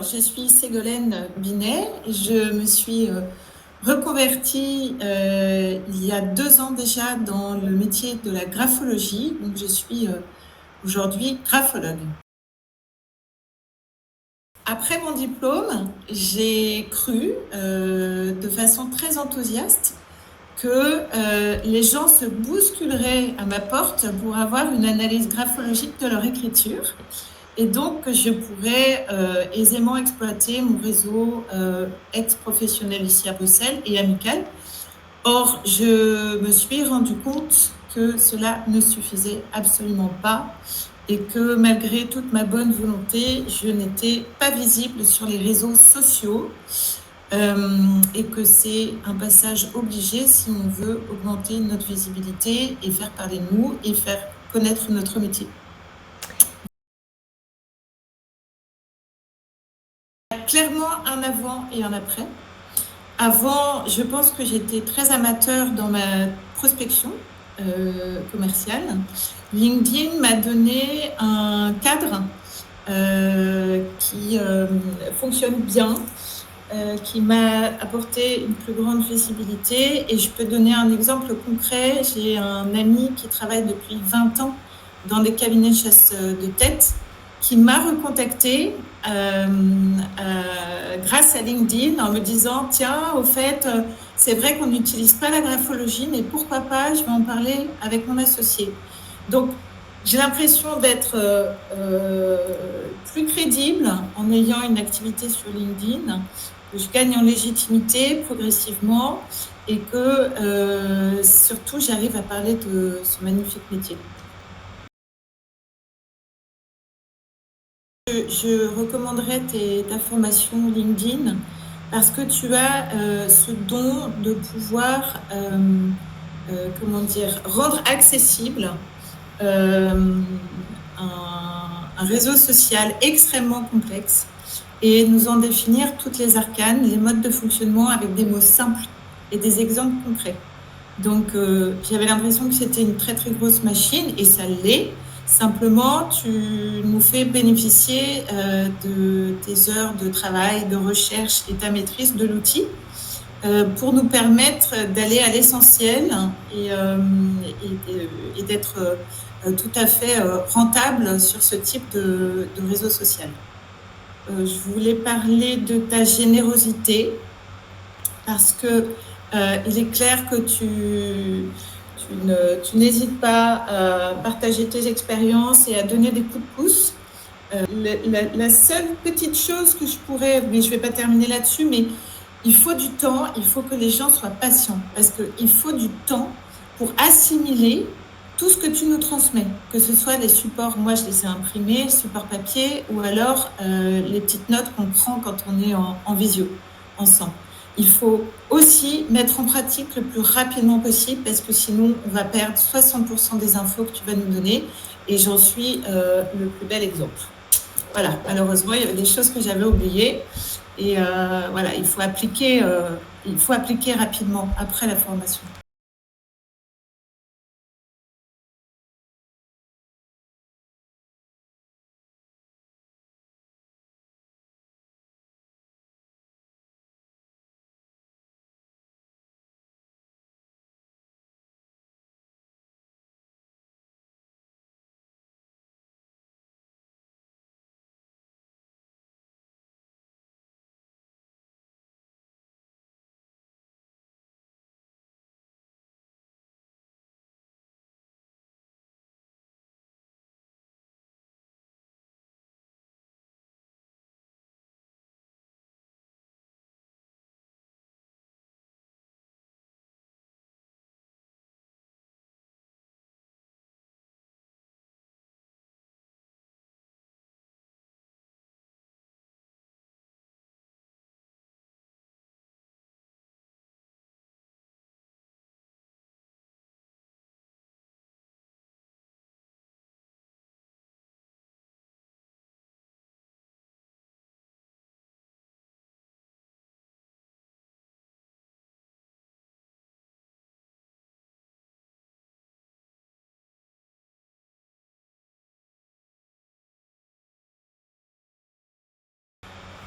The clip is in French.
Je suis Ségolène Binet. Je me suis reconvertie il y a 2 ans déjà dans le métier de la graphologie. Donc, je suis aujourd'hui graphologue. Après mon diplôme, j'ai cru de façon très enthousiaste que les gens se bousculeraient à ma porte pour avoir une analyse graphologique de leur écriture. Et donc, je pourrais aisément exploiter mon réseau ex-professionnel ici à Bruxelles et amical. Or, je me suis rendu compte que cela ne suffisait absolument pas et que malgré toute ma bonne volonté, je n'étais pas visible sur les réseaux sociaux et que c'est un passage obligé si on veut augmenter notre visibilité et faire parler de nous et faire connaître notre métier. Clairement un avant et un après. Avant, je pense que j'étais très amateur dans ma prospection commerciale. LinkedIn m'a donné un cadre qui fonctionne bien, qui m'a apporté une plus grande visibilité. Et je peux donner un exemple concret. J'ai un ami qui travaille depuis 20 ans dans des cabinets de chasse de tête qui m'a recontacté grâce à LinkedIn en me disant « Tiens, au fait, c'est vrai qu'on n'utilise pas la graphologie, mais pourquoi pas, je vais en parler avec mon associé. » Donc, j'ai l'impression d'être plus crédible en ayant une activité sur LinkedIn, que je gagne en légitimité progressivement et que surtout, j'arrive à parler de ce magnifique métier. Je recommanderais ta formation LinkedIn parce que tu as ce don de pouvoir rendre accessible un réseau social extrêmement complexe et nous en définir toutes les arcanes, les modes de fonctionnement avec des mots simples et des exemples concrets. Donc j'avais l'impression que c'était une très très grosse machine et ça l'est. Simplement, tu nous fais bénéficier de tes heures de travail, de recherche et ta maîtrise de l'outil pour nous permettre d'aller à l'essentiel et d'être tout à fait rentable sur ce type de réseau social. Je voulais parler de ta générosité parce que il est clair que tu n'hésites pas à partager tes expériences et à donner des coups de pouce. La seule petite chose que je pourrais, mais je ne vais pas terminer là-dessus, mais il faut du temps, il faut que les gens soient patients parce qu'il faut du temps pour assimiler tout ce que tu nous transmets, que ce soit les supports, moi je les ai imprimés, support papier, ou alors les petites notes qu'on prend quand on est en visio, ensemble. Il faut aussi mettre en pratique le plus rapidement possible parce que sinon, on va perdre 60% des infos que tu vas nous donner et j'en suis le plus bel exemple. Voilà, malheureusement, il y avait des choses que j'avais oubliées et voilà, il faut appliquer rapidement après la formation.